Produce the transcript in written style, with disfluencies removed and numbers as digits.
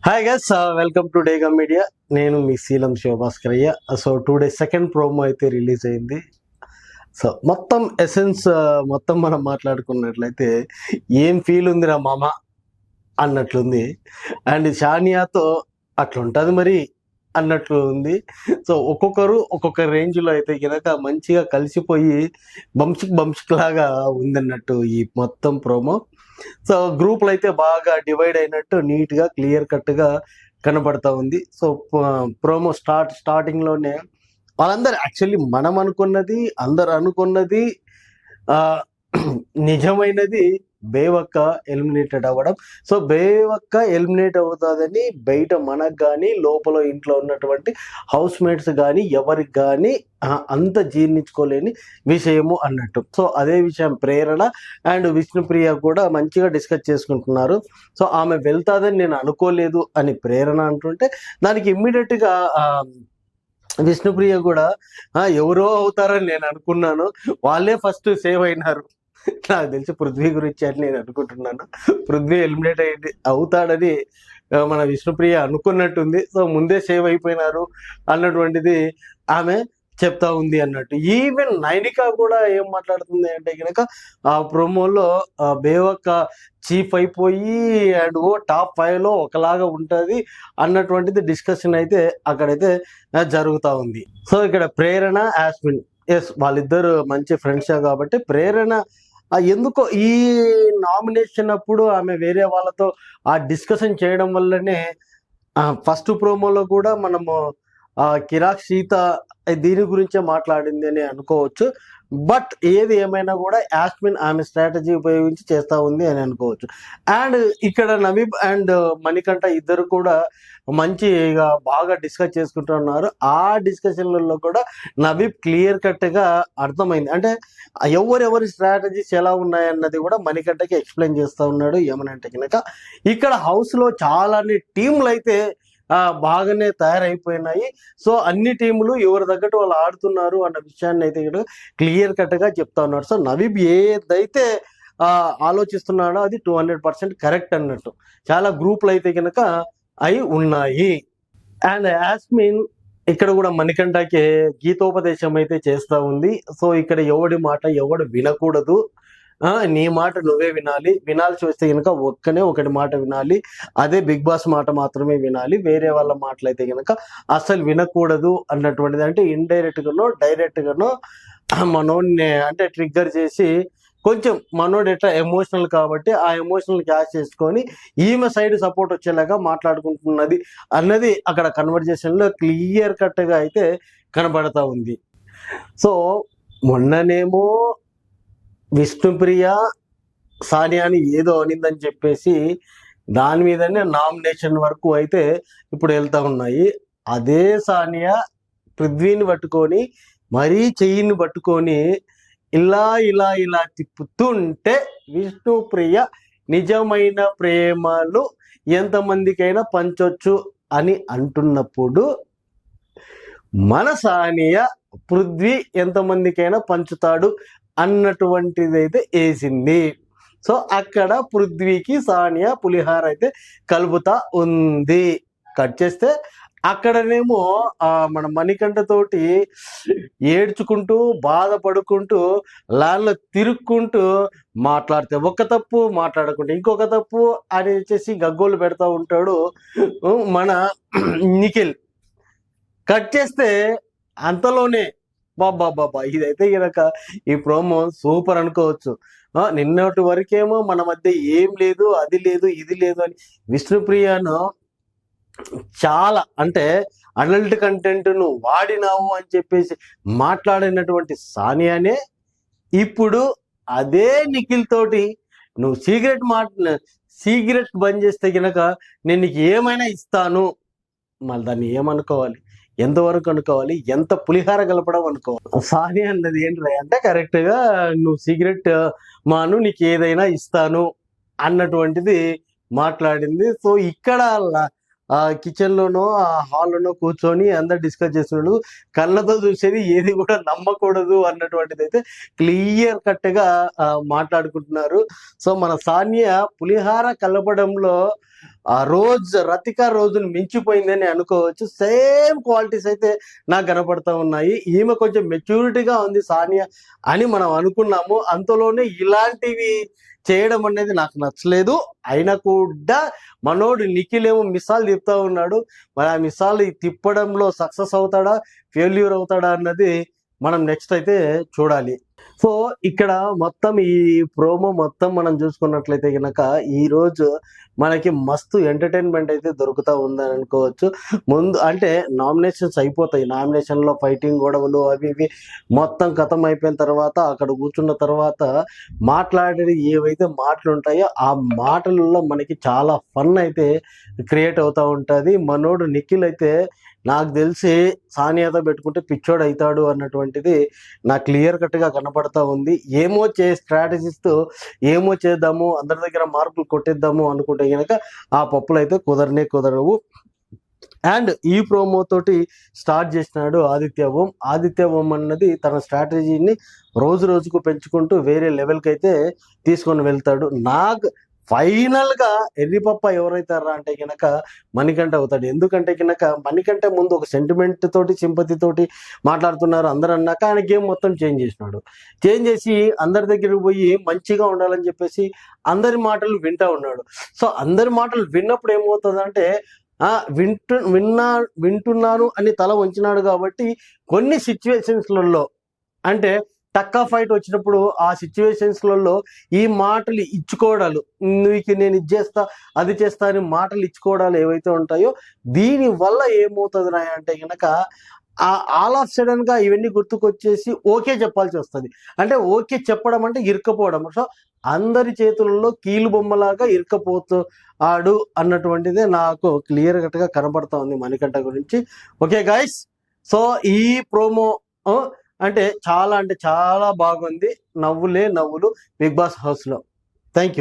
Hi guys, welcome to డేగా media. నేను మీ శీలం శివభాస్కరయ్య. So today second promo అయితే రిలీజ్ అయింది. సో మొత్తం ఎసెన్స్ మొత్తం మనం మాట్లాడుకున్నట్లయితే ఏం ఫీల్ ఉందిరా మామ అన్నట్లుంది. అండ్ షానియాతో అట్లుంటుంది మరి అన్నట్లు ఉంది. సో ఒక్కొక్కరు ఒక్కొక్క రేంజ్లో అయితే కనుక మంచిగా కలిసిపోయి బంచిక్ లాగా ఉందన్నట్టు ఈ మొత్తం ప్రోమో. సో గ్రూప్లు అయితే బాగా డివైడ్ అయినట్టు నీట్గా క్లియర్ కట్గా కనబడతా ఉంది. సో ప్రోమో స్టార్టింగ్లోనే వాళ్ళందరూ యాక్చువల్లీ మనం అనుకున్నది, అందరు అనుకున్నది నిజమైనది బేవక్క ఎలిమినేటెడ్ అవ్వడం. సో బేవక్క ఎలిమినేట్ అవుతుందని బయట మనకు కానీ లోపల ఇంట్లో ఉన్నటువంటి హౌస్ మేట్స్ కానీ ఎవరికి కానీ అంత జీర్ణించుకోలేని విషయము అన్నట్టు. సో అదే విషయం ప్రేరణ అండ్ విష్ణుప్రియ కూడా మంచిగా డిస్కస్ చేసుకుంటున్నారు. సో ఆమె వెళ్తాదని నేను అనుకోలేదు అని ప్రేరణ అంటుంటే దానికి ఇమ్మీడియట్గా విష్ణుప్రియ కూడా ఎవరో అవుతారని నేను అనుకున్నాను, వాళ్ళే ఫస్ట్ సేవ్ అయినారు. నాకు తెలిసి పృథ్వీ గురించి అని నేను అనుకుంటున్నాను. పృథ్వీ ఎలిమినేట్ అవుతాడని మన విష్ణుప్రియ అనుకున్నట్టుంది. సో ముందే సేవ్ అయిపోయినారు అన్నటువంటిది ఆమె చెప్తా ఉంది అన్నట్టు. ఈవెన్ నైనిక కూడా ఏం మాట్లాడుతుంది అంటే కనుక ఆ ప్రోమోలో బేవక్క చీఫ్ అయిపోయి అండ్ టాప్ 5లో ఒకలాగా ఉంటుంది అన్నటువంటిది డిస్కషన్ అయితే అక్కడైతే జరుగుతూ ఉంది. సో ఇక్కడ ప్రేరణ యాస్మిన్, ఎస్ వాళ్ళిద్దరు మంచి ఫ్రెండ్సే కాబట్టి ప్రేరణ ఎందుకో ఈ నామినేషన్ అప్పుడు ఆమె వేరే వాళ్ళతో ఆ డిస్కషన్ చేయడం వల్లనే ఫస్ట్ ప్రోమోలో కూడా మనము కిరాక్ సీత దీని గురించే మాట్లాడింది అని అనుకోవచ్చు. బట్ ఏది ఏమైనా కూడా యాస్మిన్ ఆమె స్ట్రాటజీ ఉపయోగించి చేస్తూ ఉంది అని అనుకోవచ్చు. అండ్ ఇక్కడ నవీబ్ అండ్ మణికంఠ ఇద్దరు కూడా మంచిగా బాగా డిస్కస్ చేసుకుంటున్నారు. ఆ డిస్కషన్లలో కూడా నవీబ్ క్లియర్ కట్గా అర్థమైంది. అంటే ఎవరెవరి స్ట్రాటజీస్ ఎలా ఉన్నాయన్నది కూడా మణికంఠకి ఎక్స్ప్లెయిన్ చేస్తూ ఉన్నాడు. ఏమనంటే కనుక ఇక్కడ హౌస్లో చాలా టీంలు అయితే బాగానే తయారైపోయినాయి. సో అన్ని టీములు ఎవరి తగ్గట్టు వాళ్ళు ఆడుతున్నారు అన్న విషయాన్ని అయితే ఇక్కడ క్లియర్ కట్గా చెప్తా ఉన్నారు. సో నవీబ్ ఏదైతే ఆలోచిస్తున్నాడో అది 200% కరెక్ట్ అన్నట్టు. చాలా గ్రూపులు అయితే కనుక అయి ఉన్నాయి. అండ్ యాస్మిన్ ఇక్కడ కూడా మణికంఠకి గీతోపదేశం అయితే చేస్తూ ఉంది. సో ఇక్కడ ఎవడి మాట ఎవడు వినకూడదు, నీ మాట నువ్వే వినాలి, వినాల్సి వస్తే కనుక ఒకటి మాట వినాలి, అదే బిగ్ బాస్ మాట మాత్రమే వినాలి, వేరే వాళ్ళ మాటలు అయితే కనుక అసలు వినకూడదు అన్నటువంటిది. అంటే ఇండైరెక్ట్గానో డైరెక్ట్గానో మనోడిని అంటే ట్రిగ్గర్ చేసి కొంచెం మనోడు ఎట్లా ఎమోషనల్ కాబట్టి ఆ ఎమోషనల్ క్యాష్ చేసుకొని ఈమె సైడ్ సపోర్ట్ వచ్చేలాగా మాట్లాడుకుంటున్నది అన్నది అక్కడ కన్వర్జేషన్లో క్లియర్ కట్గా అయితే కనబడతా ఉంది. సో మొన్ననేమో విష్ణుప్రియ సానియాని ఏదో అనిందని చెప్పేసి దాని మీదనే నామినేషన్ వరకు అయితే ఇప్పుడు వెళ్తా ఉన్నాయి. అదే సానియా పృథ్వీని పట్టుకొని మరీ చెయ్యిని పట్టుకొని ఇలా ఇలా ఇలా తిప్పుతుంటే విష్ణుప్రియ నిజమైన ప్రేమలు ఎంతమందికైనా పంచొచ్చు అని అంటున్నప్పుడు మన సానియా పృథ్వీ ఎంతమందికైనా పంచుతాడు అన్నటువంటిది అయితే వేసింది. సో అక్కడ పృథ్వీకి సానియా పులిహార అయితే కలుపుతా ఉంది. కట్ చేస్తే అక్కడనేమో మన మణికంఠ తోటి ఏడ్చుకుంటూ బాధపడుకుంటూ లాన్లో తిరుక్కుంటూ మాట్లాడితే ఒక తప్పు, మాట్లాడకుంటే ఇంకొక తప్పు అని వచ్చేసి గగ్గోలు పెడతా ఉంటాడు మన నిఖిల్. కట్ చేస్తే అంతలోనే బాబా ఇదైతే కనుక ఈ ప్రోమో సూపర్ అనుకోవచ్చు. నిన్నటి వరకేమో మన మధ్య ఏం లేదు, అది లేదు, ఇది లేదు అని విష్ణుప్రియను చాలా అంటే అడల్ట్ కంటెంట్ ను వాడినావు అని చెప్పేసి మాట్లాడినటువంటి సానియానే ఇప్పుడు అదే నిఖిల్ తోటి నువ్వు సిగరెట్ బంద్ చేస్తే కనుక నేను నీకు ఏమైనా ఇస్తాను, మళ్ళీ దాన్ని ఏమనుకోవాలి, ఎంతవరకు అనుకోవాలి, ఎంత పులిహార కలపడం అనుకోవాలి. సానియా అన్నది ఏంటి అంటే కరెక్ట్గా నువ్వు సిగరెట్ మాను, నీకు ఏదైనా ఇస్తాను అన్నటువంటిది మాట్లాడింది. సో ఇక్కడ కిచెన్లోనో హాల్లోనో కూర్చొని అందరు డిస్కస్ చేస్తున్నాడు. కళ్ళతో చూసేది ఏది కూడా నమ్మకూడదు అన్నటువంటిది అయితే క్లియర్ కట్గా మాట్లాడుకుంటున్నారు. సో మన సానియా పులిహార కలపడంలో రతిక రోజును మించిపోయిందని అనుకోవచ్చు. సేమ్ క్వాలిటీస్ అయితే నాకు కనపడతా ఉన్నాయి. ఈమె కొంచెం మెచ్యూరిటీగా ఉంది సానియా అని మనం అనుకున్నాము. అంతలోనే ఇలాంటివి చేయడం అనేది నాకు నచ్చలేదు. అయినా కూడా మనోడు నిఖిల్ ఏమో మిస్సాలు తిప్పుతా ఉన్నాడు. మరి ఆ మిస్సాలు తిప్పడంలో సక్సెస్ అవుతాడా, ఫెయిల్యూర్ అవుతాడా అన్నది మనం నెక్స్ట్ అయితే చూడాలి. సో ఇక్కడ మొత్తం ఈ ప్రోమో మొత్తం మనం చూసుకున్నట్లయితే కనుక ఈ రోజు మనకి మస్తు ఎంటర్టైన్మెంట్ అయితే దొరుకుతా ఉందని అనుకోవచ్చు. ముందు అంటే నామినేషన్స్ అయిపోతాయి, నామినేషన్ లో ఫైటింగ్ గొడవలు అవి ఇవి మొత్తం కథం అయిపోయిన తర్వాత అక్కడ కూర్చున్న తర్వాత మాట్లాడేది ఏవైతే మాటలు ఉంటాయో ఆ మాటలలో మనకి చాలా ఫన్ అయితే క్రియేట్ అవుతా ఉంటది. మనోడు నిఖిల్ అయితే నాకు తెలిసి సానియాతో పెట్టుకుంటే పిచ్చోడు అవుతాడు అన్నటువంటిది నాకు క్లియర్ కట్ గా కనపడతా ఉంది. ఏమో స్ట్రాటజీస్ ఏమో చేద్దాము, అందరి దగ్గర మార్కులు కొట్టేద్దాము అనుకుంటే కనుక ఆ పప్పులు అయితే కుదరవు. అండ్ ఈ ప్రోమో తోటి స్టార్ట్ చేసినాడు ఆదిత్య ఓం అన్నది తన స్ట్రాటజీని రోజు రోజుకు పెంచుకుంటూ వేరే లెవెల్కి అయితే తీసుకొని వెళ్తాడు. నాకు ఫైనల్ గా ఎర్రిపప్ప ఎవరైతారా అంటే కనుక మణికంఠ అవుతాడు. ఎందుకంటే కనుక మణికంఠ ముందు ఒక సెంటిమెంట్ తోటి సింపతి తోటి మాట్లాడుతున్నారు అందరు అన్నాక ఆయన గేమ్ మొత్తం చేంజ్ చేసినాడు. చేంజ్ చేసి అందరి దగ్గరికి పోయి మంచిగా ఉండాలని చెప్పేసి అందరి మాటలు వింటా ఉన్నాడు. సో అందరి మాటలు విన్నప్పుడు ఏమవుతుందంటే వింటున్నాను అని తల వంచినాడు కాబట్టి కొన్ని సిచ్యువేషన్స్లలో అంటే టక్కా ఫైట్ వచ్చినప్పుడు ఆ సిచ్యువేషన్స్లలో ఈ మాటలు ఇచ్చుకోవడాలు, నీకు నేను ఇది చేస్తా అది చేస్తా అని మాటలు ఇచ్చుకోవడాలు ఏవైతే ఉంటాయో దీని వల్ల ఏమవుతుంది అంటే కనుక ఆల్ ఆఫ్ సడన్ గా ఇవన్నీ గుర్తుకొచ్చేసి ఓకే చెప్పాల్సి వస్తుంది. అంటే ఓకే చెప్పడం అంటే ఇరుక్కపోవడం. సో అందరి చేతులలో కీలు బొమ్మలాగా ఇరుక్కపోతూ ఆడు అన్నటువంటిదే నాకు క్లియర్ కట్ గా కనబడతా ఉంది మణికంఠ గురించి. ఓకే గైస్, సో ఈ ప్రోమో అంటే చాలా బాగుంది. నవ్వులే నవ్వులు బిగ్ బాస్ హౌస్ లో. Thank you.